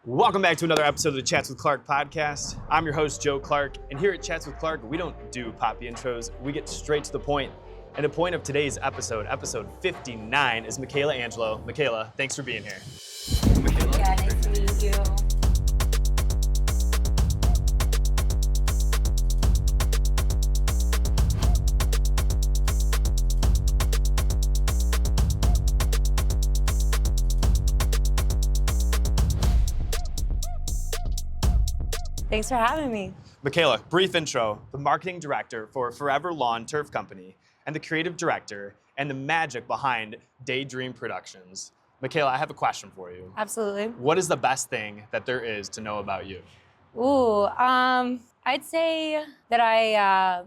Welcome back to another episode of the Chats with Clark podcast. I'm your host, Joe Clark, and here at Chats with Clark, we don't do poppy intros, we get straight to the point. And the point of today's episode 59, is Michaella Angelo. Michaella, thanks for being here. Michaella. Yeah, nice to meet you. Thanks for having me. Michaella, brief intro, the marketing director for Forever Lawn Turf Company and the creative director and the magic behind Daydream Productions. Michaella, I have a question for you. Absolutely. What is the best thing that there is to know about you? Ooh, I'd say that I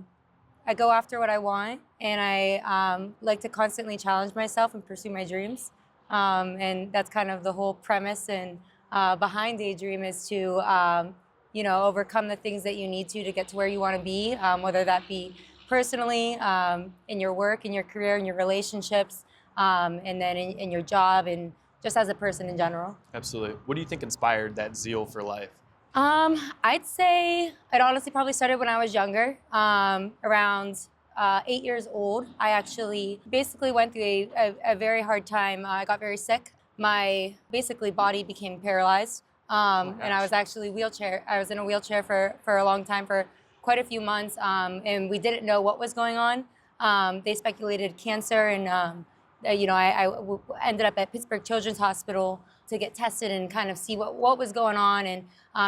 go after what I want, and I like to constantly challenge myself and pursue my dreams. And that's kind of the whole premise and behind Daydream is to overcome the things that you need to get to where you want to be, whether that be personally, in your work, in your career, in your relationships, and then in your job, and just as a person in general. Absolutely. What do you think inspired that zeal for life? I'd say it honestly probably started when I was younger, around 8 years old. I actually basically went through a very hard time. I got very sick. My basically body became paralyzed. And I was actually I was in a wheelchair for a long time, for quite a few months, and we didn't know what was going on. They speculated cancer, and I ended up at Pittsburgh Children's Hospital to get tested and kind of see what was going on. And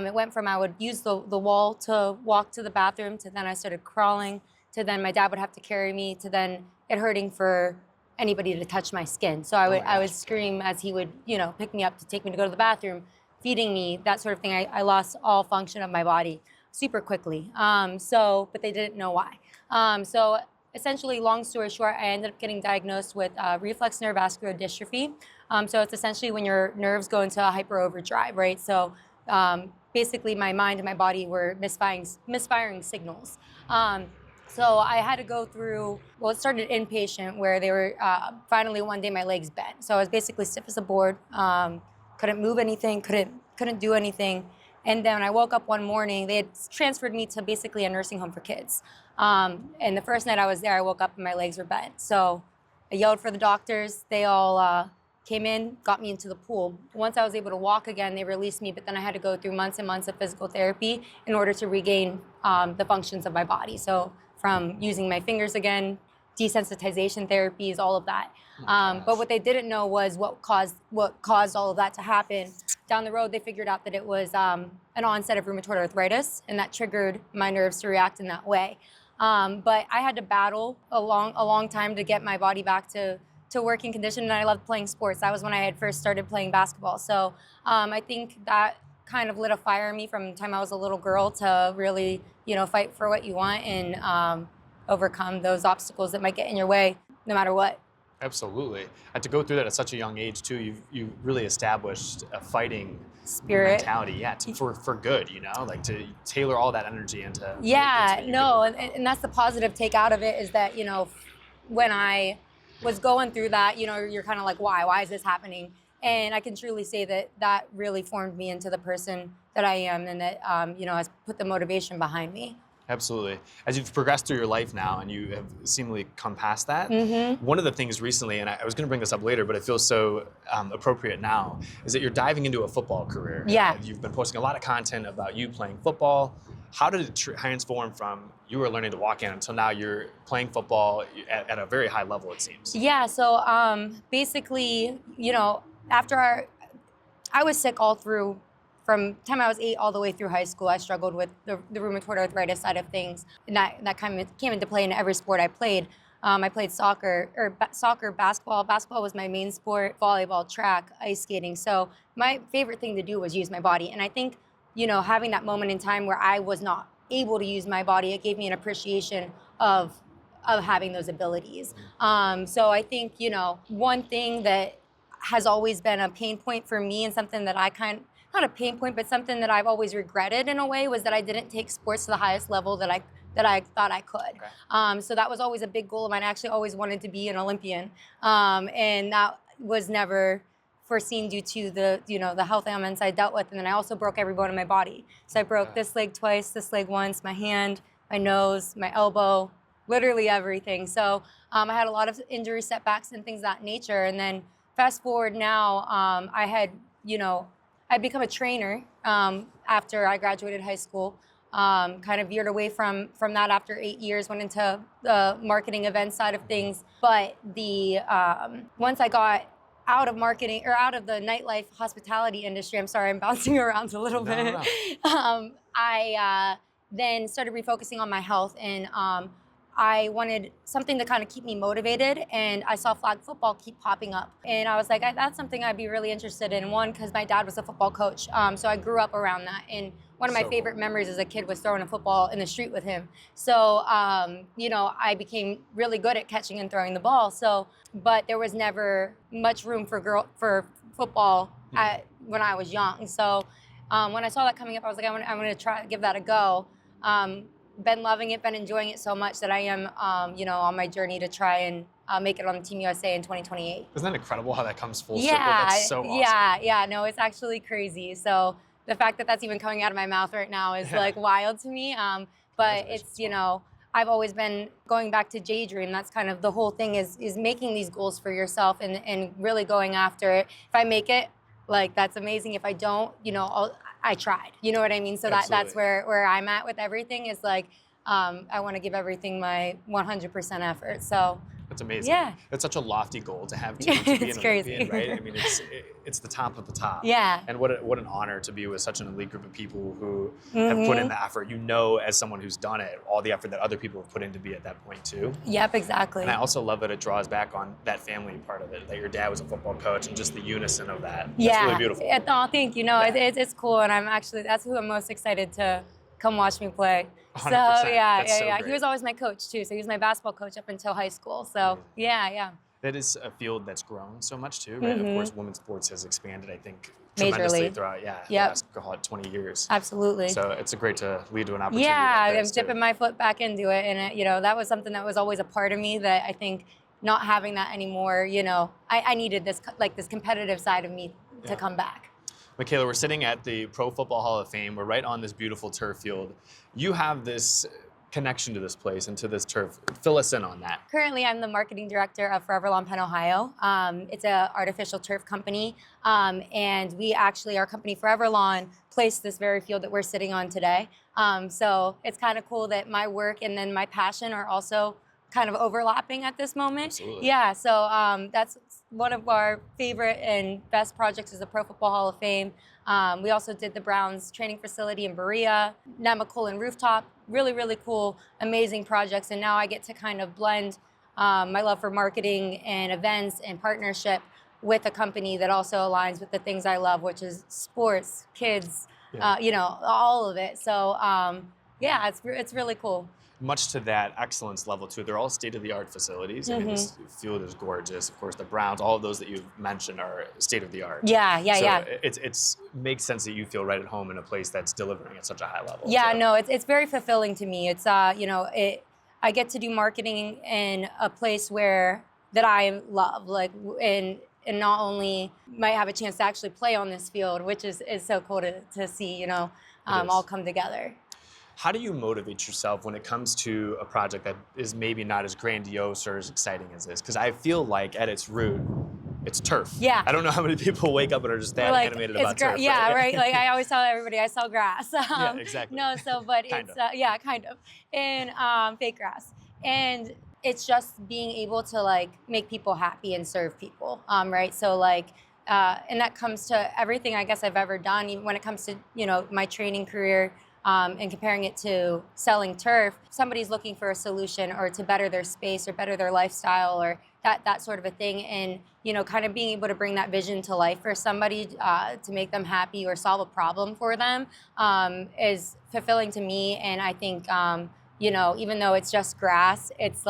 it went from I would use the wall to walk to the bathroom, to then I started crawling, to then my dad would have to carry me, to then it hurting for anybody to touch my skin. So I would scream as he would pick me up to take me to go to the bathroom, feeding me, that sort of thing. I lost all function of my body super quickly. But they didn't know why. So essentially, long story short, I ended up getting diagnosed with reflex neurovascular dystrophy. So it's essentially when your nerves go into a hyper overdrive, right? So basically my mind and my body were misfiring signals. So I had to go through, it started inpatient, where they were, finally one day my legs bent. So I was basically stiff as a board. Couldn't move anything, couldn't do anything. And then when I woke up one morning, they had transferred me to basically a nursing home for kids. And the first night I was there, I woke up and my legs were bent. So I yelled for the doctors. They all came in, got me into the pool. Once I was able to walk again, they released me, but then I had to go through months and months of physical therapy in order to regain the functions of my body. So from using my fingers again, desensitization therapies, all of that. But what they didn't know was what caused all of that to happen. Down the road, they figured out that it was an onset of rheumatoid arthritis, and that triggered my nerves to react in that way. But I had to battle a long time to get my body back to working condition, and I loved playing sports. That was when I had first started playing basketball. So I think that kind of lit a fire in me from the time I was a little girl to really, fight for what you want and overcome those obstacles that might get in your way, no matter what. Absolutely. And to go through that at such a young age too, you've really established a fighting spirit mentality, for good, like to tailor all that energy into. And that's the positive take out of it, is that when I was going through that, you're kind of like, why is this happening? And I can truly say that really formed me into the person that I am, and that has put the motivation behind me. Absolutely. As you've progressed through your life now and you have seemingly come past that, one of the things recently, and I was going to bring this up later, but it feels so appropriate now, is that you're diving into a football career. Yeah. You've been posting a lot of content about you playing football. How did it transform from you were learning to walk in until now you're playing football at a very high level, it seems? Yeah, so basically, after I was sick all through. From the time I was 8 all the way through high school, I struggled with the rheumatoid arthritis side of things, and that kind of came into play in every sport I played. I played soccer, basketball. Basketball was my main sport, volleyball, track, ice skating. So my favorite thing to do was use my body. And I think, having that moment in time where I was not able to use my body, it gave me an appreciation of having those abilities. So I think, one thing that has always been a pain point for me, and something that I not a pain point, but something that I've always regretted in a way, was that I didn't take sports to the highest level that I thought I could. Okay. So that was always a big goal of mine. I actually always wanted to be an Olympian, and that was never foreseen due to the health ailments I dealt with. And then I also broke every bone in my body. So I broke this leg twice, this leg once, my hand, my nose, my elbow, literally everything. So I had a lot of injury setbacks and things of that nature. And then fast forward now, I'd become a trainer after I graduated high school. Kind of veered away from that after 8 years, went into the marketing event side of things. But once I got out of marketing or out of the nightlife hospitality industry, I'm sorry, I'm bouncing around a little bit. No. I then started refocusing on my health, and I wanted something to kind of keep me motivated, and I saw flag football keep popping up. And I was like, that's something I'd be really interested in. One, because my dad was a football coach, so I grew up around that. And one of my favorite memories as a kid was throwing a football in the street with him. So, I became really good at catching and throwing the ball. So, but there was never much room for football when I was young. So, when I saw that coming up, I was like, I'm gonna try to give that a go. Been loving it, been enjoying it so much that I am, on my journey to try and make it on Team USA in 2028. Isn't that incredible how that comes full circle? That's so awesome. Yeah, no, it's actually crazy. So the fact that that's even coming out of my mouth right now is like wild to me. But it's, I've always been going back to daydream. That's kind of the whole thing is making these goals for yourself and really going after it. If I make it, like, that's amazing. If I don't, I tried. You know what I mean? So that's where I'm at with everything is like, I want to give everything my 100% effort. So that's amazing. Yeah. It's such a lofty goal to have to be an Olympian, right? I mean, it's the top of the top. Yeah. And what an honor to be with such an elite group of people who have put in the effort. As someone who's done it, all the effort that other people have put in to be at that point too. Yep, exactly. And I also love that it draws back on that family part of it, that your dad was a football coach and just the unison of that. That's really beautiful. Thank you. It's cool, and that's who I'm most excited to come watch me play. 100%. So yeah. He was always my coach too. So he was my basketball coach up until high school. So yeah. That is a field that's grown so much too, right? Of course, women's sports has expanded, I think, majorly tremendously throughout the last 20 years. Absolutely. So it's great to lead to an opportunity. Yeah, like I'm dipping my foot back into it, and that was something that was always a part of me that I think not having that anymore. I needed this competitive side of me to come back. Michaella, we're sitting at the Pro Football Hall of Fame. We're right on this beautiful turf field. You have this connection to this place and to this turf. Fill us in on that. Currently, I'm the marketing director of Forever Lawn Penn, Ohio. It's an artificial turf company, and our company Forever Lawn placed this very field that we're sitting on today. So it's kind of cool that my work and then my passion are also kind of overlapping at this moment. Absolutely. Yeah, so that's one of our favorite and best projects is the Pro Football Hall of Fame. We also did the Browns training facility in Berea, Nemacolin rooftop, really, really cool, amazing projects. And now I get to kind of blend my love for marketing and events and partnership with a company that also aligns with the things I love, which is sports, kids, all of it. So it's really cool. Much to that excellence level too. They're all state-of-the-art facilities. I mean, this field is gorgeous. Of course, the Browns, all of those that you've mentioned are state-of-the-art. Yeah. It makes sense that you feel right at home in a place that's delivering at such a high level. Yeah, no, it's very fulfilling to me. It's I get to do marketing in a place that I love, and not only might have a chance to actually play on this field, which is so cool to see, all come together. How do you motivate yourself when it comes to a project that is maybe not as grandiose or as exciting as this? Because I feel like at its root, it's turf. Yeah. I don't know how many people wake up and are just that animated about turf. Yeah, right. Like I always tell everybody, I sell grass. Yeah, exactly. No, but it's kind of, and fake grass, and it's just being able to make people happy and serve people, right? So and that comes to everything I guess I've ever done. Even when it comes to my training career. And comparing it to selling turf, somebody's looking for a solution or to better their space or better their lifestyle or that sort of a thing. And, kind of being able to bring that vision to life for somebody to make them happy or solve a problem for them is fulfilling to me. And I think, even though it's just grass, it's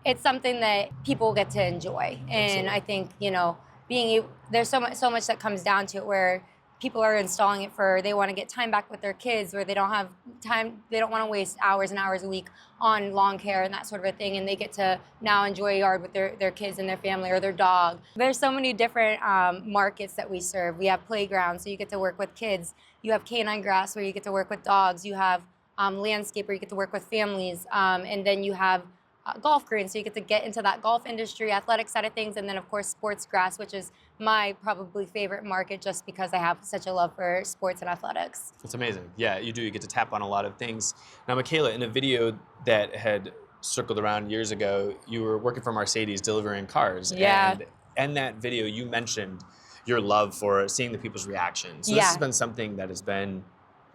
it's something that people get to enjoy. And I think, there's so much that comes down to it where people are installing it for, they want to get time back with their kids, or they don't have time, they don't want to waste hours and hours a week on lawn care and that sort of a thing, and they get to now enjoy a yard with their kids and their family or their dog. There's so many different markets that we serve. We have playgrounds, so you get to work with kids. You have canine grass, where you get to work with dogs. You have landscape, where you get to work with families. And then you have golf greens, so you get to get into that golf industry, athletic side of things. And then, of course, sports grass, which is my probably favorite market, just because I have such a love for sports and athletics. That's amazing. Yeah, you do. You get to tap on a lot of things. Now, Michaella, in a video that had circled around years ago, you were working for Mercedes delivering cars. Yeah. And in that video, you mentioned your love for seeing the people's reactions. So this has been something that has been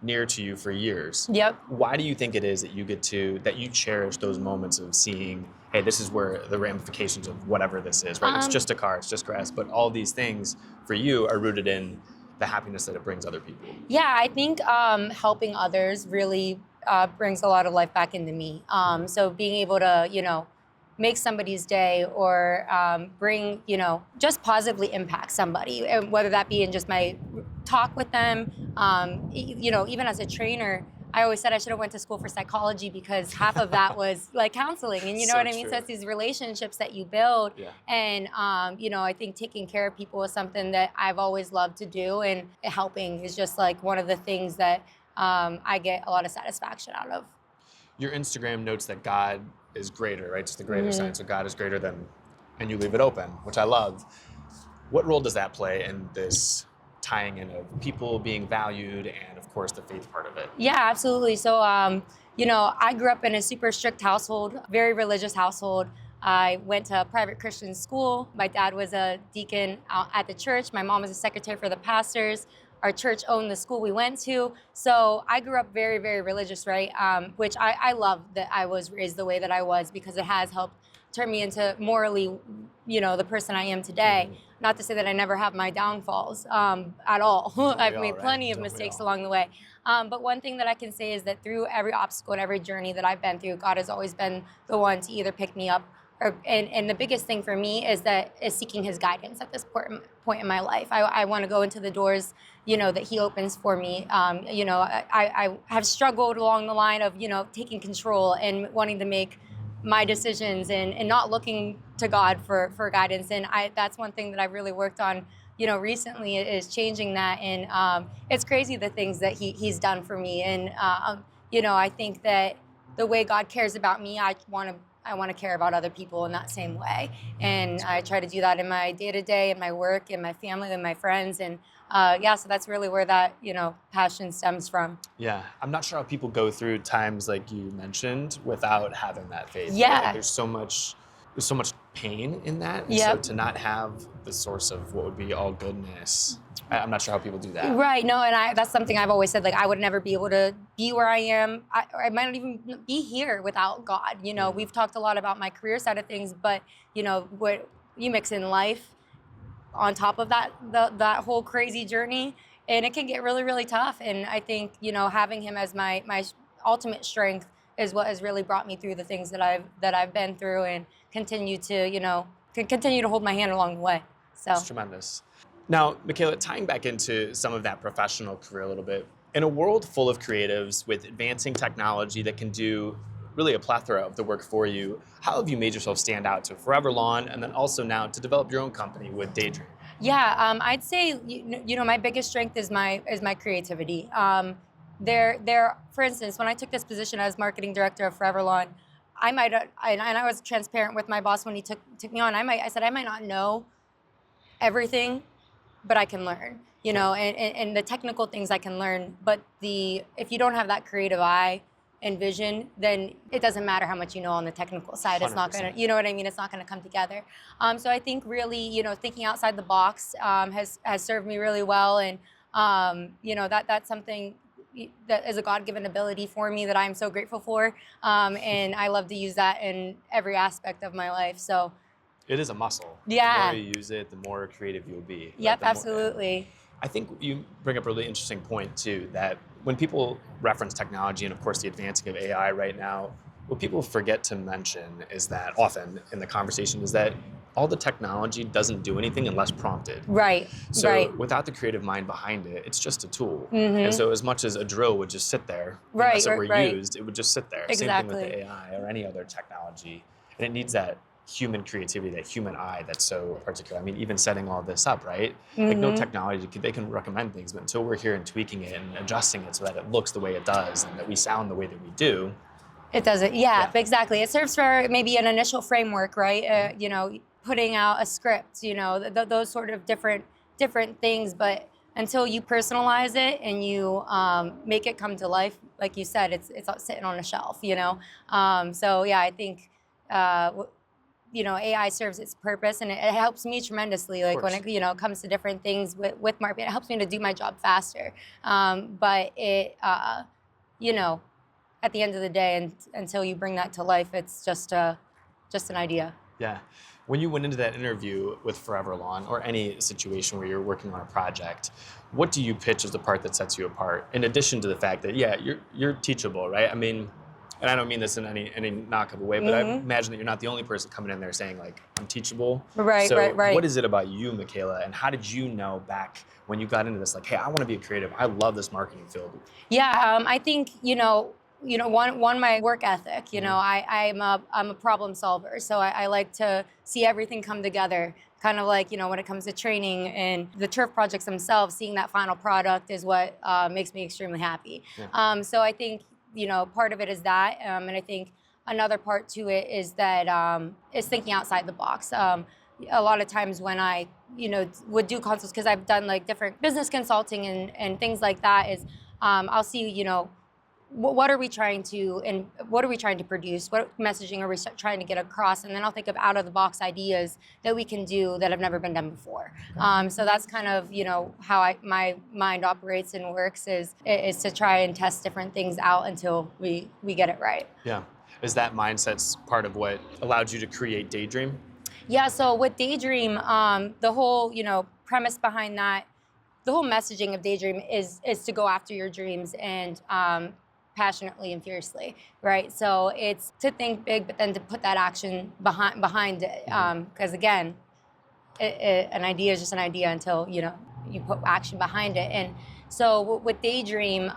near to you for years. Yep. Why do you think it is that you cherish those moments of seeing, hey, this is where the ramifications of whatever this is, right? It's just a car, it's just grass, but all these things for you are rooted in the happiness that it brings other people. Yeah, I think helping others really brings a lot of life back into me. So being able to, make somebody's day, or bring, just positively impact somebody, and whether that be in just my talk with them, even as a trainer, I always said I should have went to school for psychology, because half of that was like counseling, and you know what I mean? So it's these relationships that you build. Yeah. And, I think taking care of people is something that I've always loved to do, and helping is just like one of the things that I get a lot of satisfaction out of. Your Instagram notes that God is greater, right? Just the greater sign. So God is greater than, and you leave it open, which I love. What role does that play in this tying in of people being valued, and of course the faith part of it? Yeah, absolutely. So, I grew up in a super strict household, very religious household. I went to a private Christian school. My dad was a deacon at the church. My mom was a secretary for the pastors. Our church owned the school we went to. So I grew up very, very religious, right? Which I love that I was raised the way that I was, because it has helped turn me into morally, the person I am today. Not to say that I never have my downfalls at all. I've made plenty of mistakes along the way. But one thing that I can say is that through every obstacle and every journey that I've been through, God has always been the one to either pick me up, and the biggest thing for me is seeking His guidance at this point in my life. I want to go into the doors, that He opens for me. I have struggled along the line of, taking control and wanting to make my decisions, and not looking to God for guidance. And that's one thing that I've really worked on, recently, is changing that. And it's crazy the things that He's done for me. And, I think that the way God cares about me, I want to care about other people in that same way. And I try to do that in my day-to-day, in my work, in my family, and my friends. And so that's really where that, passion stems from. Yeah, I'm not sure how people go through times like you mentioned without having that faith. Yeah. Right? There's so much pain in that. And Yep. so to not have the source of what would be all goodness, I'm not sure how people do that. Right. No, and that's something I've always said. Like, I would never be able to be where I am. I might not even be here without God. We've talked a lot about my career side of things, but what you mix in life on top of that whole crazy journey, and it can get really, really tough. And I think having Him as my ultimate strength is what has really brought me through the things that I've been through, and continue to continue to hold my hand along the way. So It's tremendous. Now, Michaella, tying back into some of that professional career a little bit, in a world full of creatives with advancing technology that can do really a plethora of the work for you, how have you made yourself stand out to Forever Lawn, and then also now to develop your own company with DAYDRM? Yeah, I'd say my biggest strength is my creativity. For instance, when I took this position as marketing director of Forever Lawn, and I was transparent with my boss when he took me on. I said I might not know everything, but I can learn. And the technical things I can learn. But if you don't have that creative eye and vision, then it doesn't matter how much you know on the technical side. 100%. It's not gonna, you know what I mean? It's not gonna come together. So I think really, thinking outside the box has served me really well, and that's something that is a God-given ability for me that I'm so grateful for, and I love to use that in every aspect of my life. So it is a muscle. Yeah. The more you use it, the more creative you'll be. Yep, absolutely. I think you bring up a really interesting point too, that when people reference technology, and of course the advancing of AI right now, what people forget to mention is that often in the conversation is that all the technology doesn't do anything unless prompted. Right. So right. without the creative mind behind it, it's just a tool. Mm-hmm. And so as much as a drill would just sit there, Right, unless it were right. used, it would just sit there. Exactly. Same thing with the AI or any other technology. And it needs that human creativity, that human eye that's so particular. I mean, even setting all this up, right? Like no technology, they can recommend things, but until we're here and tweaking it and adjusting it so that it looks the way it does and that we sound the way that we do. It doesn't, exactly. It serves for maybe an initial framework, right? You know, putting out a script, you know, those sort of different things, but until you personalize it and you make it come to life, like you said, it's sitting on a shelf, you know? So yeah, I think, you know, AI serves its purpose and it helps me tremendously. Like when it, you know, comes to different things with marketing, it helps me to do my job faster. But it, you know, at the end of the day, and until you bring that to life, it's just an idea. Yeah. When you went into that interview with Forever Lawn or any situation where you're working on a project, what do you pitch as the part that sets you apart? In addition to the fact that, yeah, you're teachable, right? I mean, and I don't mean this in any knock of a way, but I imagine that you're not the only person coming in there saying like, I'm teachable. Right, so right. What is it about you, Michaella, and how did you know back when you got into this, like, hey, I want to be a creative. I love this marketing field. Yeah, I think, you know, one my work ethic, you know, I'm a problem solver. So I like to see everything come together. Kind of like, you know, when it comes to training and the turf projects themselves, seeing that final product is what makes me extremely happy. Yeah. So I think, you know, part of it is that, and I think another part to it is that is thinking outside the box. A lot of times when I, you know, would do consults, because I've done like different business consulting and things like that, is I'll see, you know, what are we trying to produce? What messaging are we trying to get across? And then I'll think of out of the box ideas that we can do that have never been done before. So that's kind of, you know, how my mind operates and works is to try and test different things out until we get it right. Yeah. Is that mindset's part of what allowed you to create Daydream? Yeah, so with Daydream, the whole, you know, premise behind that, the whole messaging of Daydream is to go after your dreams and passionately and fiercely, right? So it's to think big, but then to put that action behind it. Because again, an idea is just an idea until, you know, you put action behind it. And so with Daydream,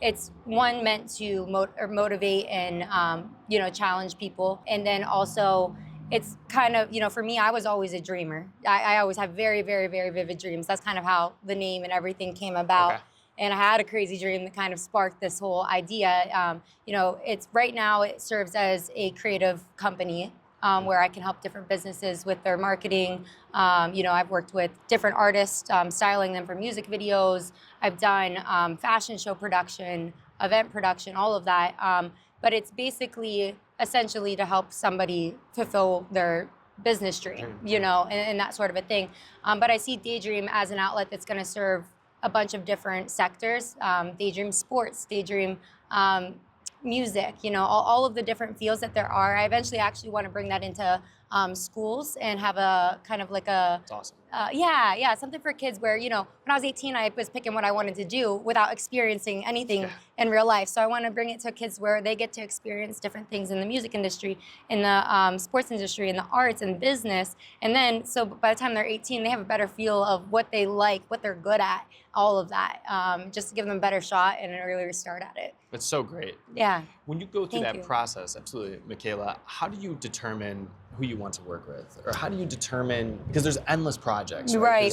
it's one meant to motivate and, you know, challenge people. And then also it's kind of, you know, for me, I was always a dreamer. I always have very, very, very vivid dreams. That's kind of how the name and everything came about. Okay. And I had a crazy dream that kind of sparked this whole idea. You know, it's right now it serves as a creative company where I can help different businesses with their marketing. You know, I've worked with different artists, styling them for music videos. I've done fashion show production, event production, all of that. But it's basically essentially to help somebody fulfill their business dream, you know, and that sort of a thing. But I see Daydream as an outlet that's going to serve a bunch of different sectors, Daydream sports, Daydream music, you know, all of the different fields that there are. I eventually actually want to bring that into schools and have a kind of like a, That's awesome. Yeah, something for kids where, you know, when I was 18, I was picking what I wanted to do without experiencing anything in real life. So I want to bring it to kids where they get to experience different things in the music industry, in the sports industry, in the arts and business. And then, so by the time they're 18, they have a better feel of what they like, what they're good at, all of that, just to give them a better shot and an earlier start at it. That's so great. Yeah. When you go through that process, absolutely, Michaella, how do you determine who you want to work with? Or how do you determine, because there's endless projects, right?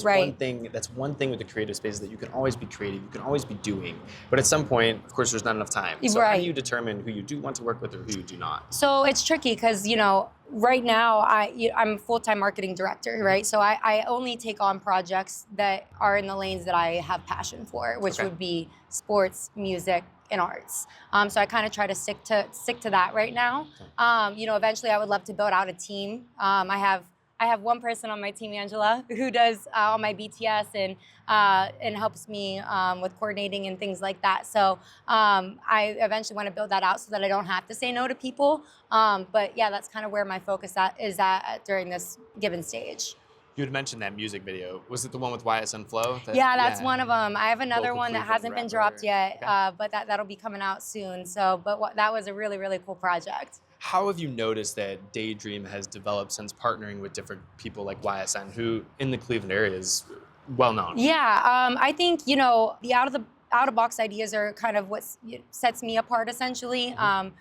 That's one thing with the creative space, that you can always be creative, you can always be doing, but at some point, of course, there's not enough time. So how do you determine who you do want to work with or who you do not? So it's tricky because, you know, right now I'm a full-time marketing director, right? So I only take on projects that are in the lanes that I have passion for, which would be sports, music, and arts. So I kind of try to stick to that right now. You know, eventually I would love to build out a team. I have one person on my team, Angela, who does all my BTS and helps me with coordinating and things like that. So I eventually want to build that out so that I don't have to say no to people. But yeah, that's kind of where my focus is at during this given stage. You had mentioned that music video. Was it the one with YSN Flow? Yeah, that's one of them. I have another one that hasn't been dropped yet, but that'll be coming out soon. So, that was a really, really cool project. How have you noticed that Daydream has developed since partnering with different people like YSN, who in the Cleveland area is well known? Yeah, I think the out of box ideas are kind of what sets me apart essentially. And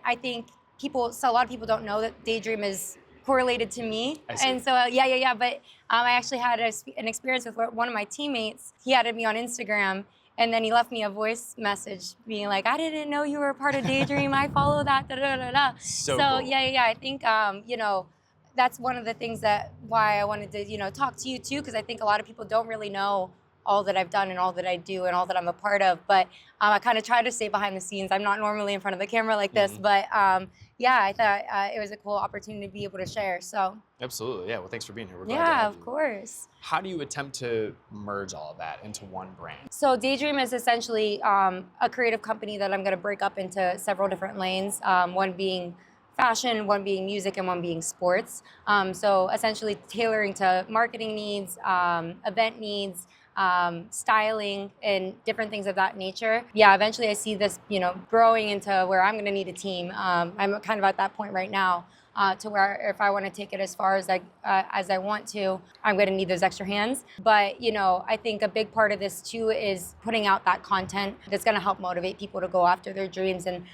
I think a lot of people don't know that Daydream is correlated to me. I see. And so yeah. But I actually had an experience with one of my teammates. He added me on Instagram. And then he left me a voice message being like, I didn't know you were a part of Daydream. I follow that, da da da da. So cool. Yeah. I think, that's one of the things that why I wanted to, talk to you too, because I think a lot of people don't really know all that I've done and all that I do and all that I'm a part of. But I kind of try to stay behind the scenes. I'm not normally in front of the camera like this, but yeah, I thought it was a cool opportunity to be able to share. So absolutely, yeah. Well, thanks for being here. We're glad to yeah, have of you. Course. How do you attempt to merge all of that into one brand? So Daydream is essentially a creative company that I'm going to break up into several different lanes. One being fashion, one being music, and one being sports. So essentially tailoring to marketing needs, event needs, styling, and different things of that nature. Yeah, eventually I see this, growing into where I'm going to need a team. I'm kind of at that point right now. To where if I want to take it as far as I want to, I'm going to need those extra hands. But I think a big part of this too is putting out that content that's going to help motivate people to go after their dreams. And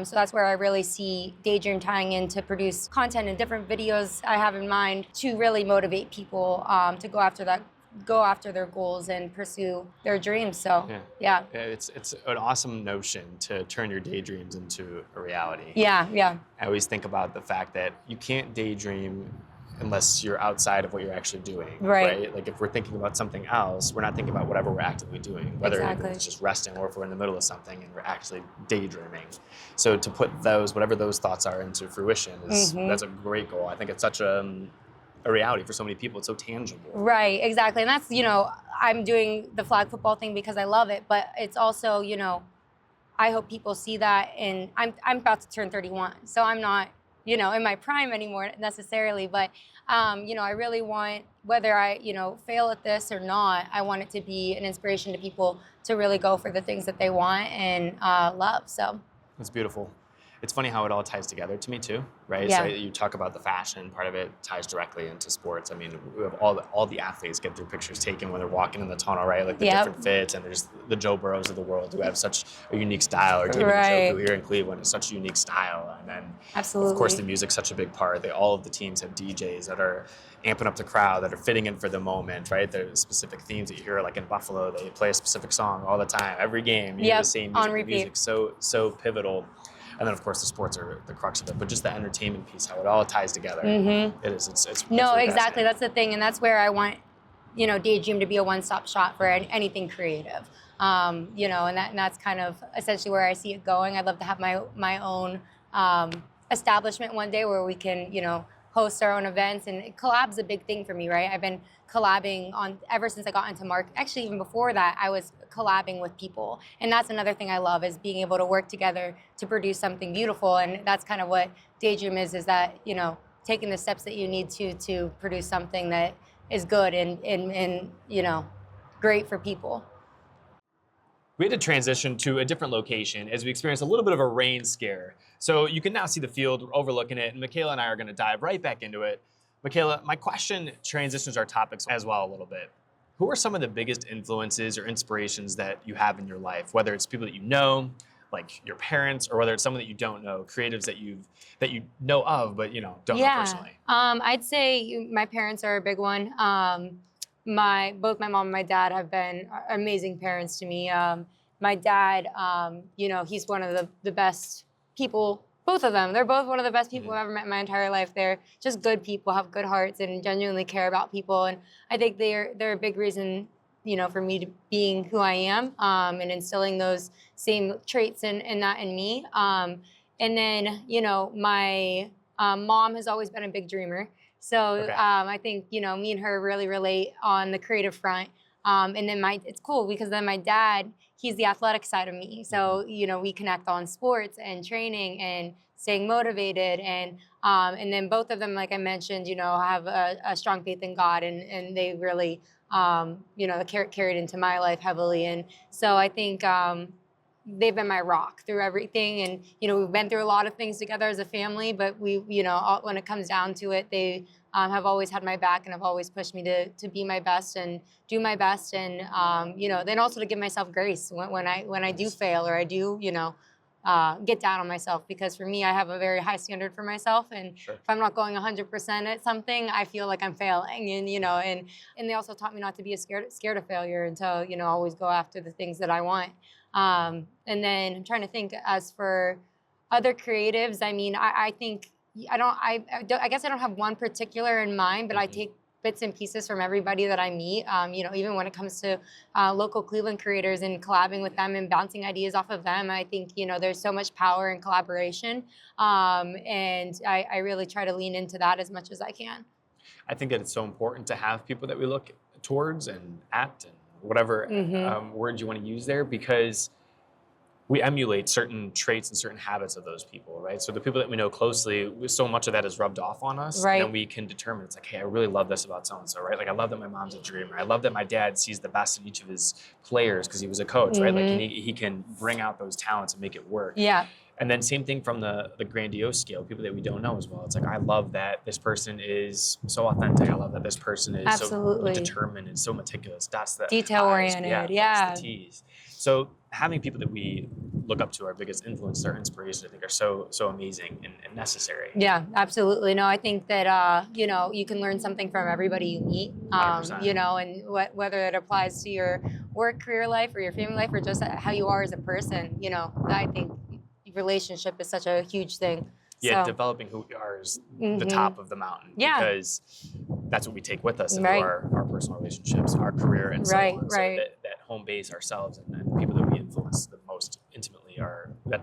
so that's where I really see Daydream tying in to produce content and different videos I have in mind to really motivate people to go after their goals and pursue their dreams. So yeah. It's an awesome notion to turn your daydreams into a reality. Yeah. I always think about the fact that you can't daydream unless you're outside of what you're actually doing. Right? Like if we're thinking about something else, we're not thinking about whatever we're actively doing, whether it's just resting or if we're in the middle of something and we're actually daydreaming. So to put whatever those thoughts are into fruition that's a great goal. I think it's such a reality for so many people. It's so tangible. Right, exactly. And that's, I'm doing the flag football thing because I love it, but it's also, I hope people see that. And I'm about to turn 31, so I'm not, in my prime anymore necessarily, but, I really want, whether I, fail at this or not, I want it to be an inspiration to people to really go for the things that they want and love, so. That's beautiful. It's funny how it all ties together to me too, right? Yeah. So you talk about the fashion part of it ties directly into sports. I mean, we have all the athletes get their pictures taken when they're walking in the tunnel, right? Like the different fits, and there's the Joe Burrows of the world who have such a unique style, or David Njoku here in Cleveland has such a unique style, and then absolutely, of course the music's such a big part. All of the teams have DJs that are amping up the crowd, that are fitting in for the moment, right? There's specific themes that you hear, like in Buffalo, they play a specific song all the time, every game. You hear the same music, on repeat. Music so pivotal. And then, of course, the sports are the crux of it, but just the entertainment piece, how it all ties together. It is. It's no, really exactly. That's the thing, and that's where I want, Daydream to be a one-stop shop for anything creative. And that's kind of essentially where I see it going. I'd love to have my own establishment one day where we can, host our own events, and collab's a big thing for me, right? I've been collabing ever since I got into marketing. Actually, even before that, I was collabing with people, and that's another thing I love, is being able to work together to produce something beautiful. And that's kind of what Daydream is that taking the steps that you need to produce something that is good and great for people. We had to transition to a different location as we experienced a little bit of a rain scare. So you can now see the field, we're overlooking it, and Michaella and I are going to dive right back into it. Michaella, my question transitions our topics as well a little bit. Who are some of the biggest influences or inspirations that you have in your life, whether it's people that you know, like your parents, or whether it's someone that you don't know, creatives that you know of but don't know personally? I'd say my parents are a big one. Both my mom and my dad have been amazing parents to me. My dad, he's one of the best people. Both of them, they're both one of the best people I've ever met in my entire life. They're just good people, have good hearts, and genuinely care about people. And I think they're a big reason, for me to being who I am, and instilling those same traits in me. And then, my mom has always been a big dreamer. So I think, me and her really relate on the creative front. And then it's cool because then my dad, he's the athletic side of me. So, we connect on sports and training and staying motivated. And then both of them, like I mentioned, have a strong faith in God, and they really, carried into my life heavily. And so I think, they've been my rock through everything. And, we've been through a lot of things together as a family, but we, when it comes down to it, they have always had my back and have always pushed me to be my best and do my best. And, then also to give myself grace when I do fail or I do, get down on myself, because for me, I have a very high standard for myself. And Sure. if I'm not going 100% at something, I feel like I'm failing. And, and they also taught me not to be scared of failure, and to, always go after the things that I want. And then I'm trying to think, as for other creatives, I mean, I think, I guess I don't have one particular in mind, but I take bits and pieces from everybody that I meet. Even when it comes to local Cleveland creators and collabing with them and bouncing ideas off of them, I think, there's so much power in collaboration. And I really try to lean into that as much as I can. I think that it's so important to have people that we look towards and at, and whatever word you want to use there, because we emulate certain traits and certain habits of those people, right? So the people that we know closely, so much of that is rubbed off on us, right. And we can determine, it's like, hey, I really love this about so-and-so, right? Like, I love that my mom's a dreamer. I love that my dad sees the best in each of his players because he was a coach, right? Like, he can bring out those talents and make it work. Yeah. And then same thing from the grandiose scale, people that we don't know as well. It's like, I love that this person is so authentic. I love that this person is Absolutely. so determined and so meticulous. That's the detail-oriented, yeah. That's the T's. So having people that we look up to, our biggest influence, our inspiration, I think are so amazing and necessary. Yeah, absolutely. No, I think that, you can learn something from everybody you meet, and whether it applies to your work, career life, or your family life, or just how you are as a person, I think relationship is such a huge thing. Yeah, so, developing who we are is the top of the mountain. Yeah. Because that's what we take with us into right. our personal relationships, our career, and so right, on. Right. So that home base ourselves and people that we influence the most intimately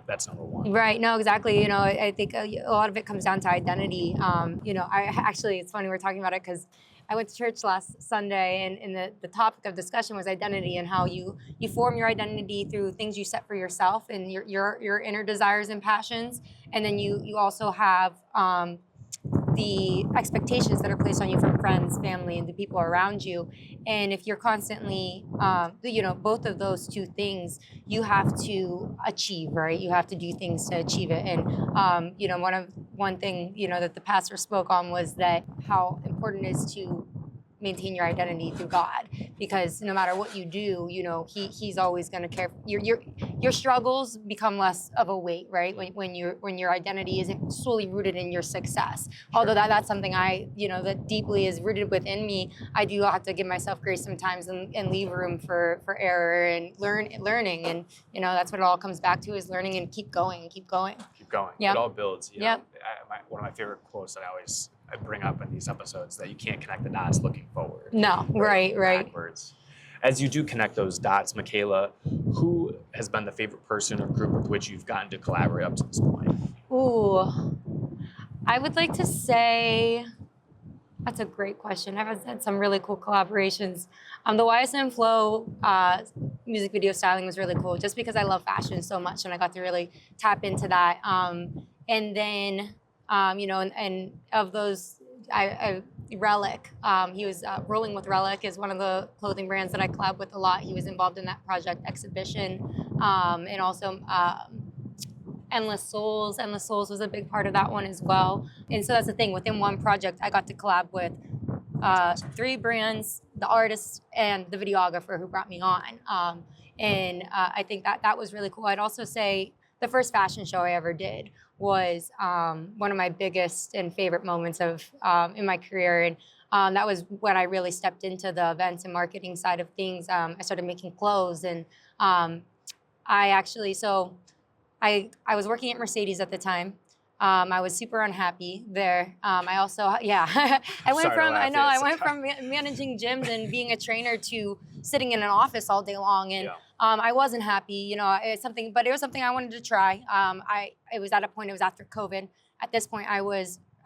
that's number one. Right. No, exactly. I think a lot of it comes down to identity. It's funny we're talking about it because I went to church last Sunday, and the topic of discussion was identity, and how you form your identity through things you set for yourself and your inner desires and passions, and then you also have the expectations that are placed on you from friends, family, and the people around you. And if you're constantly, both of those two things, you have to achieve, right? You have to do things to achieve it. And, one thing, that the pastor spoke on was that how important it is to maintain your identity through God, because no matter what you do, he's always going to care. Your struggles become less of a weight, right? When your identity isn't solely rooted in your success. Although that's something that deeply is rooted within me. I do have to give myself grace sometimes and leave room for error and learning. And that's what it all comes back to, is learning and keep going. Keep going. Yep. It all builds. Yep. One of my favorite quotes that I bring up in these episodes, that you can't connect the dots looking forward. No, right. Backwards. As you do connect those dots, Michaella, who has been the favorite person or group with which you've gotten to collaborate up to this point? Ooh, I would like to say, that's a great question. I've had some really cool collaborations. The YSM Flow music video styling was really cool, just because I love fashion so much, and I got to really tap into that. And then, and of those, Relic, he was Rolling with Relic is one of the clothing brands that I collab with a lot. He was involved in that project Exhibition, and also Endless Souls. Endless Souls was a big part of that one as well. And so that's the thing, within one project, I got to collab with 3 brands, the artist, and the videographer who brought me on. And I think that was really cool. I'd also say the first fashion show I ever did was one of my biggest and favorite moments of in my career. And that was when I really stepped into the events and marketing side of things. I started making clothes, and I was working at Mercedes at the time. I was super unhappy there. I also, I went from managing gyms and being a trainer to sitting in an office all day long, and I wasn't happy. It's something, but it was something I wanted to try. It was at a point. It was after COVID. At this point, I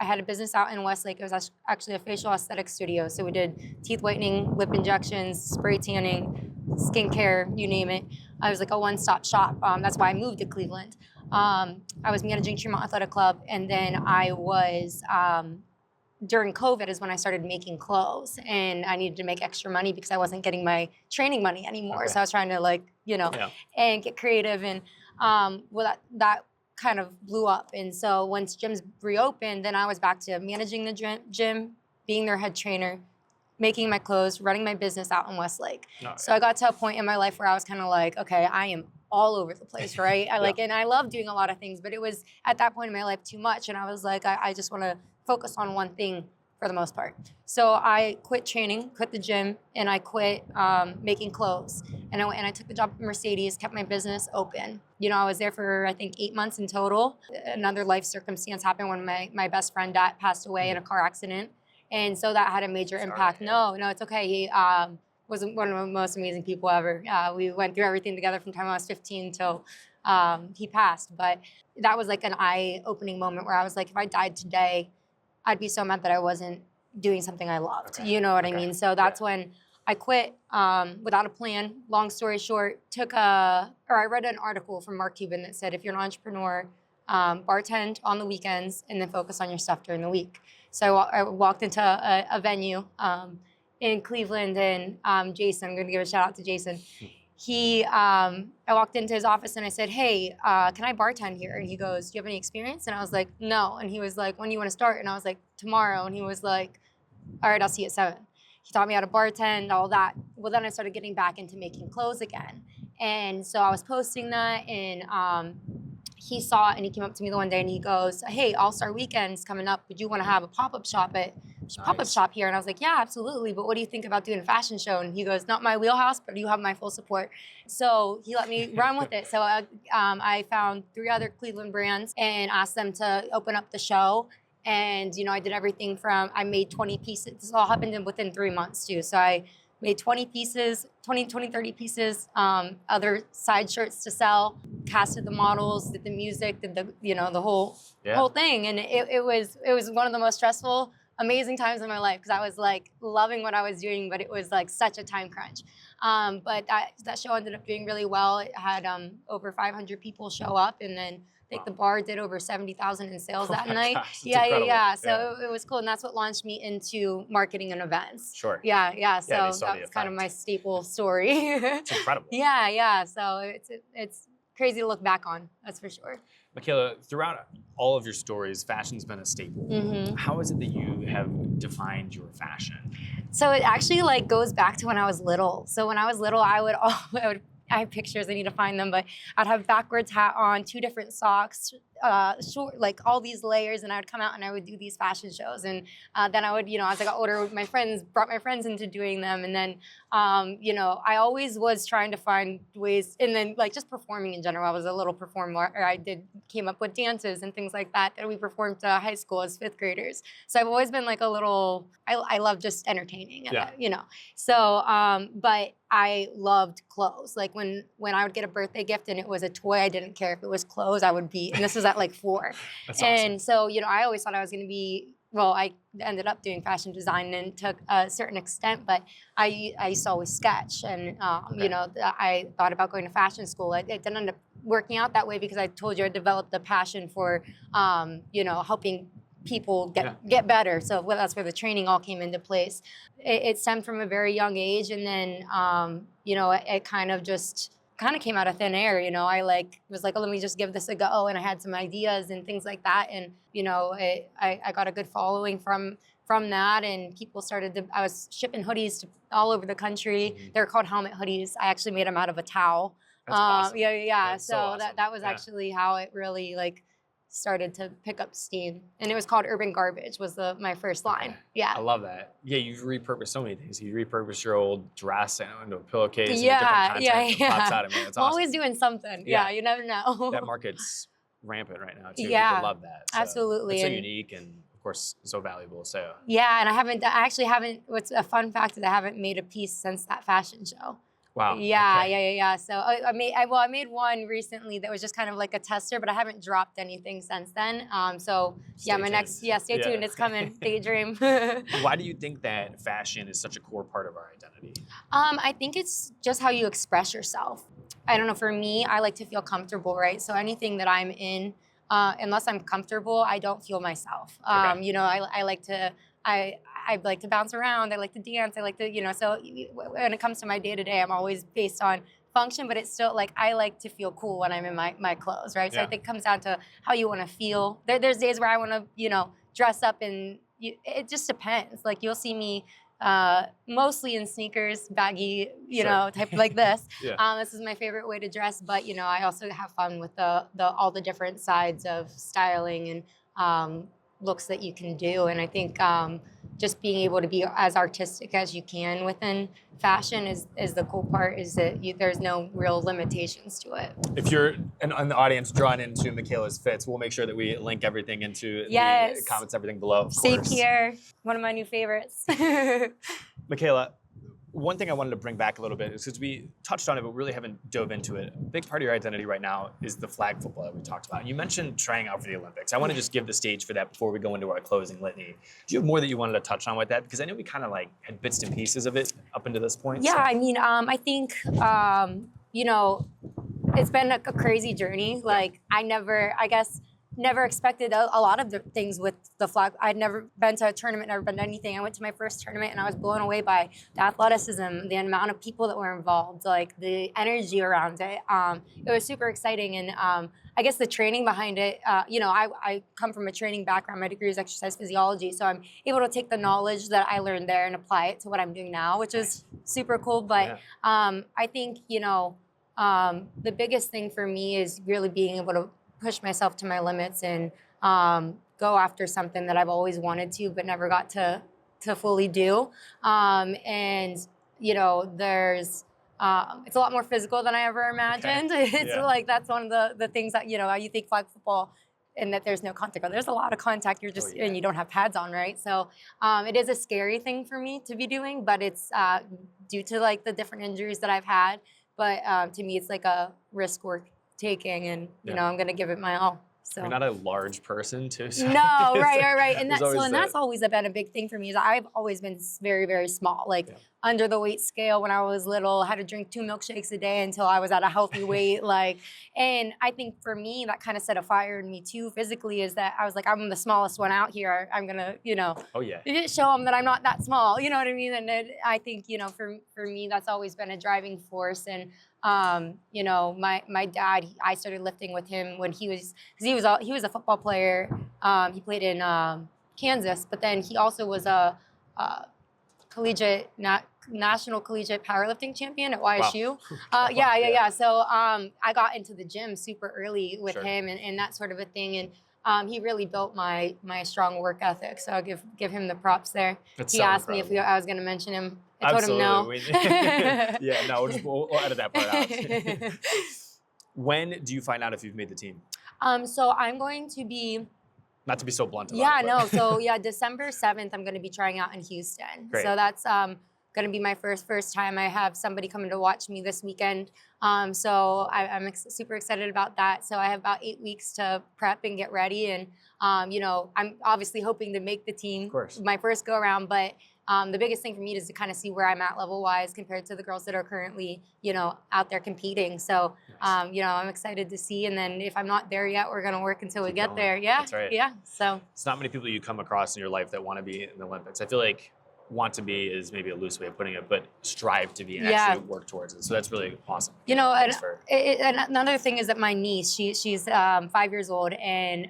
had a business out in Westlake. It was actually a facial aesthetic studio. So we did teeth whitening, lip injections, spray tanning, skincare, you name it. I was like a one-stop shop. That's why I moved to Cleveland. I was managing Tremont Athletic Club, and then I was, during COVID is when I started making clothes, and I needed to make extra money because I wasn't getting my training money anymore. Okay. So I was trying to and get creative. And well, that kind of blew up. And so once gyms reopened, then I was back to managing the gym, being their head trainer, making my clothes, running my business out in Westlake. So I got to a point in my life where I was kind of like, okay, I am all over the place, right? And I love doing a lot of things, but it was at that point in my life too much. And I was like, I just want to focus on one thing for the most part. So I quit training, quit the gym, and I quit making clothes. And I took the job at Mercedes, kept my business open. I was there for, I think, 8 months in total. Another life circumstance happened when my best friend passed away in a car accident. And so that had a major impact. No, it's okay. He was one of the most amazing people ever. We went through everything together from the time I was 15 till he passed. But that was like an eye-opening moment where I was like, if I died today, I'd be so mad that I wasn't doing something I loved. You know what I mean? So that's when I quit without a plan. Long story short, I read an article from Mark Cuban that said, if you're an entrepreneur, bartend on the weekends and then focus on your stuff during the week. So I walked into a venue in Cleveland, and Jason, I'm going to give a shout out to Jason. I walked into his office and I said, hey, can I bartend here? And he goes, do you have any experience? And I was like, no. And he was like, when do you want to start? And I was like, tomorrow. And he was like, all right, I'll see you at 7. He taught me how to bartend, all that. Well, then I started getting back into making clothes again. And so I was posting that, and he saw it, and he came up to me the one day and he goes, hey, All-Star Weekend's coming up. Would you want to have a pop-up shop here? And I was like, yeah, absolutely. But what do you think about doing a fashion show? And he goes, not my wheelhouse, but you have my full support. So he let me run with it. So I found 3 other Cleveland brands and asked them to open up the show. And, I did everything from, I made 20 pieces. This all happened within 3 months too. So I made 20 pieces, 20, 30 pieces, other side shirts to sell, casted the models, did the music, did the whole thing. And it was one of the most stressful, amazing times in my life, because I was like loving what I was doing, but it was like such a time crunch. But that show ended up doing really well. It had over 500 people show up, and then I think the bar did over 70,000 in sales that night. Gosh, yeah. So it was cool, and that's what launched me into marketing and events. Sure. Yeah. So that was kind of my staple story. It's incredible. Yeah. So it's crazy to look back on. That's for sure. Michaella, throughout all of your stories, fashion's been a staple. Mm-hmm. How is it that you have defined your fashion? So it actually goes back to when I was little. So when I was little, I have pictures, I need to find them, but I'd have backwards hat on, 2 different socks, short, like all these layers, and I would come out and I would do these fashion shows. And then I would, as I got older, brought my friends into doing them. And then, I always was trying to find ways, and then just performing in general. I was a little performer. Came up with dances and things like that we performed to high school as 5th graders. So I've always been like a little, I love just entertaining, So, but I loved clothes. Like when I would get a birthday gift and it was a toy, I didn't care if it was clothes. And this was at 4. That's and awesome. so, I always thought I was going to be, I ended up doing fashion design and to a certain extent, but I used to always sketch. And, I thought about going to fashion school. It didn't end up working out that way because I told you I developed a passion for, helping people get better. So that's where the training all came into place. It stemmed from a very young age, and then it kind of came out of thin air. I was like, oh, let me just give this a go, and I had some ideas and things like that, and I got a good following from that, and people started I was shipping hoodies to all over the country. Mm-hmm. They're called helmet hoodies. I actually made them out of a towel. That's awesome. Yeah. That's so awesome. that was actually how it really started to pick up steam, and it was called Urban Garbage was my first line. Yeah, I love that. Yeah, you've repurposed so many things. You repurposed your old dress into a pillowcase. And Yeah. Pops out of me. That's I'm awesome. always doing something. Yeah, you never know. That market's rampant right now too. Yeah, people love that. So absolutely. It's so unique and of course so valuable. So yeah, and I actually haven't. What's a fun fact is I haven't made a piece since that fashion show. Wow. Yeah, okay. yeah. So I made one recently that was just kind of like a tester, but I haven't dropped anything since then. Stay tuned. It's coming. Daydream. Why do you think that fashion is such a core part of our identity? I think it's just how you express yourself. I don't know. For me, I like to feel comfortable, right? So anything that I'm in, unless I'm comfortable, I don't feel myself. Okay. I like to bounce around. I like to dance. I like to, so when it comes to my day-to-day, I'm always based on, if function, but it's still like I like to feel cool when I'm in my clothes, right? So I think it comes down to how you want to feel. There's days where I want to, dress up and it just depends. Like you'll see me mostly in sneakers, baggy, type like this. This is my favorite way to dress, but I also have fun with all the different sides of styling and looks that you can do. And I think just being able to be as artistic as you can within fashion is the cool part, is that there's no real limitations to it. If you're in the audience drawn into Michaella's fits, we'll make sure that we link everything into the comments, everything below, of Stay course. Pierre, one of my new favorites. Michaella, one thing I wanted to bring back a little bit is because we touched on it, but really haven't dove into it. A big part of your identity right now is the flag football that we talked about. You mentioned trying out for the Olympics. I want to just give the stage for that before we go into our closing litany. Do you have more that you wanted to touch on with that? Because I know we kind of had bits and pieces of it up until this point. Yeah, so. I mean, I think, it's been a crazy journey. Like never expected a lot of the things with the flag. I'd never been to a tournament, never been to anything. I went to my first tournament and I was blown away by the athleticism, the amount of people that were involved, like the energy around it. It was super exciting. And I guess the training behind it, I come from a training background. My degree is exercise physiology. So I'm able to take the knowledge that I learned there and apply it to what I'm doing now, which is super cool. But I think, the biggest thing for me is really being able to push myself to my limits and go after something that I've always wanted to, but never got to fully do. There's, it's a lot more physical than I ever imagined. Okay. It's like, that's one of the things that, you think flag football and that there's no contact, but there's a lot of contact. You're just, and you don't have pads on, right? So it is a scary thing for me to be doing, but it's due to the different injuries that I've had. But to me, it's like a risk worth taking, and I'm gonna give it my all. So you're not a large person, too. So no, right, and that's always been a big thing for me. Is I've always been very, very small, under the weight scale when I was little. Had to drink 2 milkshakes a day until I was at a healthy weight, And I think for me, that kind of set a fire in me too, physically. Is that I was like, I'm the smallest one out here. I'm gonna, show them that I'm not that small. You know what I mean? And I think, for me, that's always been a driving force. And my dad, I started lifting with him when he was a football player. He played in Kansas, but then he also was a national collegiate powerlifting champion at YSU. Wow. So I got into the gym super early with him and that sort of a thing. And he really built my strong work ethic. So I'll give him the props there. He asked me if I was going to mention him. I told him no. We'll edit that part out. When do you find out if you've made the team? So I'm going to be... Not to be so blunt about it. So December 7th, I'm going to be trying out in Houston. Great. So that's going to be my first time. I have somebody coming to watch me this weekend. So I'm super excited about that. So I have about 8 weeks to prep and get ready. And, I'm obviously hoping to make the team my first go around, but the biggest thing for me is to kind of see where I'm at level-wise compared to the girls that are currently, out there competing. So, I'm excited to see. And then if I'm not there yet, we're going to work until we get there. Yeah. That's right. Yeah. So it's not many people you come across in your life that want to be in the Olympics. I feel like want to be is maybe a loose way of putting it, but strive to be and actually work towards it. So that's really awesome. And another thing is that my niece, she's 5 years old, and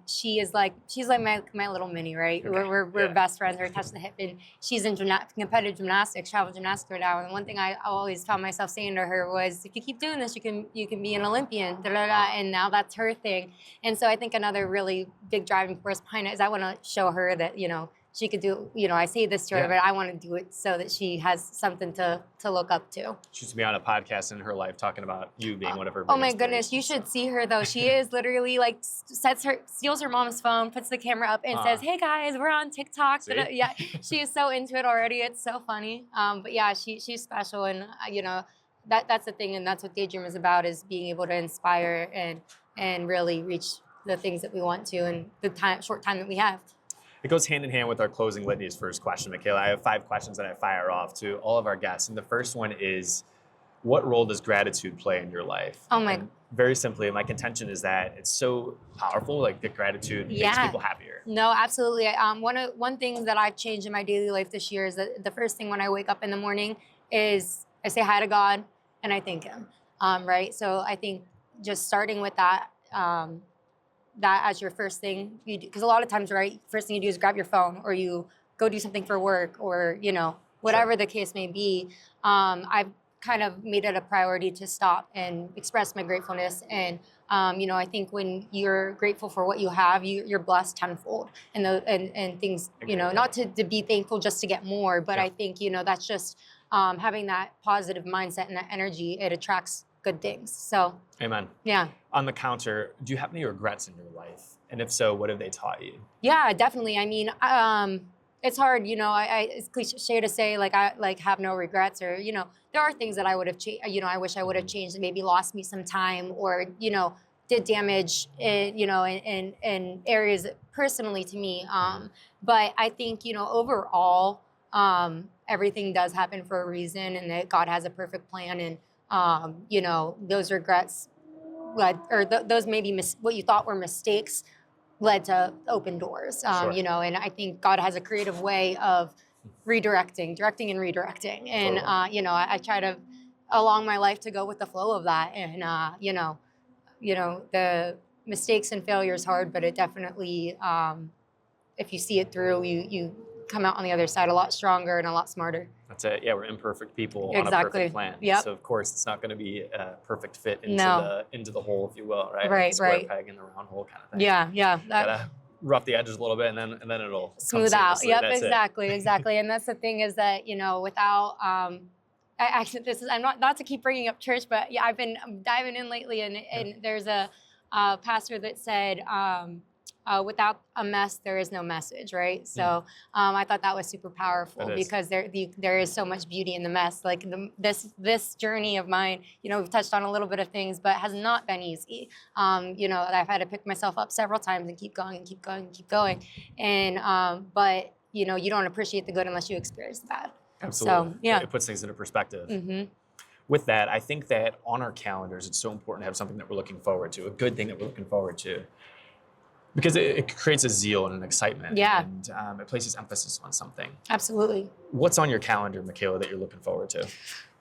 she's like my little mini, right? Okay. We're best friends. We're attached to the hip, and she's in competitive gymnastics, travel gymnastics right now. And one thing I always found myself saying to her was, if you keep doing this, you can be an Olympian. And now that's her thing. And so I think another really big driving force behind it is I want to show her that she could do, I say this to her, but I want to do it so that she has something to look up to. She used to be on a podcast in her life talking about you being one of her Oh my goodness, you should see her though. She is literally steals her mom's phone, puts the camera up and says, "Hey guys, we're on TikTok." Yeah, she is so into it already. It's so funny. But yeah, she's special, and that's the thing, and that's what Daydream is about, is being able to inspire and really reach the things that we want to in the short time that we have. It goes hand in hand with our closing litany's first question, Michaella. I have 5 questions that I fire off to all of our guests. And the first one is, what role does gratitude play in your life? And very simply, my contention is that it's so powerful, that gratitude makes people happier. No, absolutely. One thing that I've changed in my daily life this year is that the first thing when I wake up in the morning is I say hi to God, and I thank him. Right. So I think just starting with that, that as your first thing you do, because a lot of times, right, first thing you do is grab your phone or you go do something for work or, whatever the case may be. I've kind of made it a priority to stop and express my gratefulness. And, I think when you're grateful for what you have, you're blessed tenfold. And things, not to be thankful just to get more, but I think, that's just having that positive mindset and that energy, it attracts good things. So, amen. Yeah. On the counter, do you have any regrets in your life? And if so, what have they taught you? Yeah, definitely. I mean, it's hard, it's cliche to say I have no regrets or, there are things that I would have changed, I wish I would have changed and maybe lost me some time or, did damage in, in areas personally to me. But I think, overall, everything does happen for a reason and that God has a perfect plan. And, those regrets those maybe what you thought were mistakes led to open doors, Sure. And I think God has a creative way of directing and redirecting. And, Totally. I try to, along my life, to go with the flow of that. And, the mistakes and failures hard, but it definitely, if you see it through, you come out on the other side a lot stronger and a lot smarter. That's it. Yeah, we're imperfect people on a Exactly. perfect plan. Yep. So of course it's not going to be a perfect fit No. into the hole, if you will, right? Right, Like square right. peg in the round hole kind of thing. Yeah. Gotta rough the edges a little bit, and then it'll Smooth come out. seamlessly. Yep, That's exactly. And that's the thing is that, without actually I'm not to keep bringing up church, but yeah, I'm diving in lately, and there's a pastor that said, without a mess, there is no message, right? So I thought that was super powerful because there is so much beauty in the mess. Like this journey of mine, we've touched on a little bit of things, but has not been easy. I've had to pick myself up several times and keep going and keep going and keep going. And but you don't appreciate the good unless you experience the bad. Absolutely. So, yeah. It puts things into perspective. Mm-hmm. With that, I think that on our calendars, it's so important to have something that we're looking forward to, a good thing that we're looking forward to. Because it creates a zeal and an excitement. Yeah. And it places emphasis on something. Absolutely. What's on your calendar, Michaella, that you're looking forward to?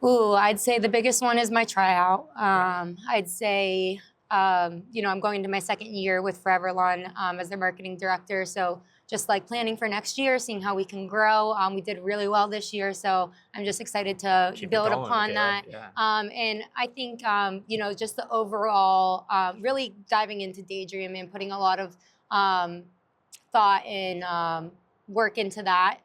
Ooh, I'd say the biggest one is my tryout. I'd say, I'm going into my second year with Foreverlon as their marketing director. So just like planning for next year, seeing how we can grow. We did really well this year, so I'm just excited to build upon that. Yeah. And I think, just the overall, really diving into Daydream and putting a lot of thought and work into that,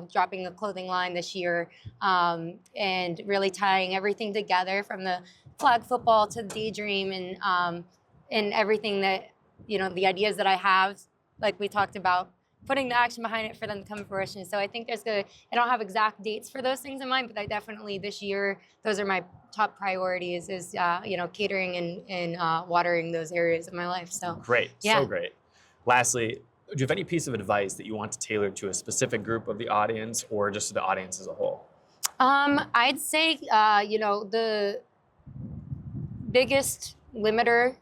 dropping a clothing line this year and really tying everything together from the flag football to Daydream and everything that, the ideas that I have, like we talked about, putting the action behind it for them to come to fruition. So I think I don't have exact dates for those things in mind, but I definitely this year, those are my top priorities is, catering and watering those areas of my life. So great, yeah. So great. Lastly, do you have any piece of advice that you want to tailor to a specific group of the audience or just to the audience as a whole? I'd say, the biggest limiter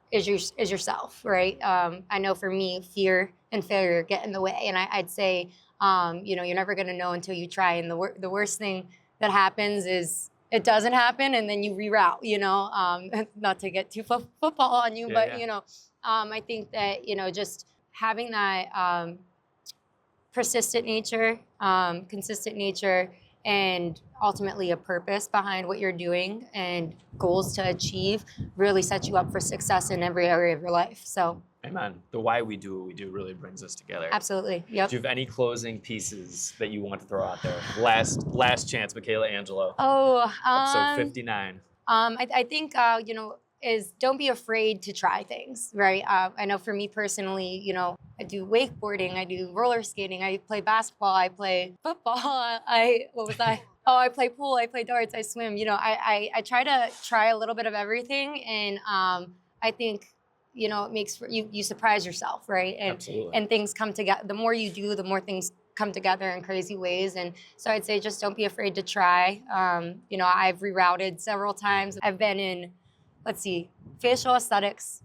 is yourself, right? I know for me, fear and failure get in the way. And I'd say, you're never going to know until you try. And the worst thing that happens is it doesn't happen and then you reroute, not to get too football on you, but, I think that, just having that persistent nature, consistent nature, and ultimately a purpose behind what you're doing and goals to achieve really sets you up for success in every area of your life. So, amen. The why we do what we do really brings us together. Absolutely. Yep. Do you have any closing pieces that you want to throw out there? Last chance, Michaella Angelo. Oh, episode 59. I think is don't be afraid to try things, right? I know for me personally, I do wakeboarding, I do roller skating, I play basketball, I play football, I play pool, I play darts, I swim. I try a little bit of everything, and I think it makes for you surprise yourself, right? And Absolutely. And things come together. The more you do, the more things come together in crazy ways. And so I'd say just don't be afraid to try. I've rerouted several times. I've been in, facial aesthetics,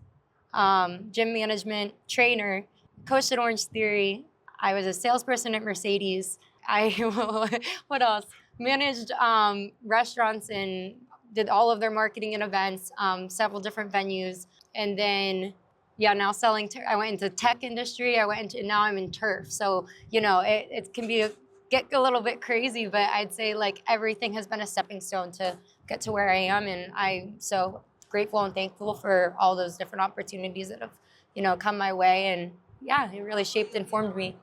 gym management, trainer, coached at Orange Theory. I was a salesperson at Mercedes. What else? Managed restaurants in did all of their marketing and events, several different venues. And then, yeah, now selling, I went into tech industry, and now I'm in turf. So, you know, it can get a little bit crazy, but I'd say like everything has been a stepping stone to get to where I am. And I'm so grateful and thankful for all those different opportunities that have, you know, come my way. And yeah, it really shaped and formed me.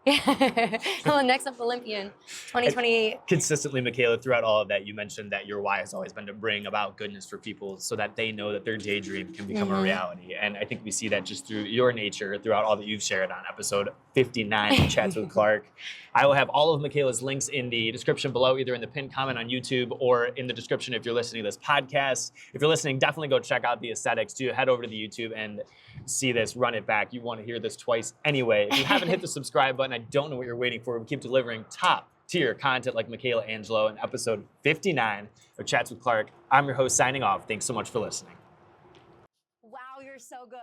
Yeah. Well, next up, Olympian, 2028. Consistently, Michaella, throughout all of that, you mentioned that your why has always been to bring about goodness for people so that they know that their daydream can become a reality. And I think we see that just through your nature, throughout all that you've shared on episode 59 of Chats with Clark. I will have all of Michaella's links in the description below, either in the pinned comment on YouTube or in the description if you're listening to this podcast. If you're listening, definitely go check out the aesthetics. Do head over to the YouTube and see this, run it back. You want to hear this twice anyway. If you haven't hit the subscribe button, I don't know what you're waiting for. We keep delivering top tier content like Michaella Angelo in episode 59 of Chats with Clark. I'm your host signing off. Thanks so much for listening. Wow, you're so good.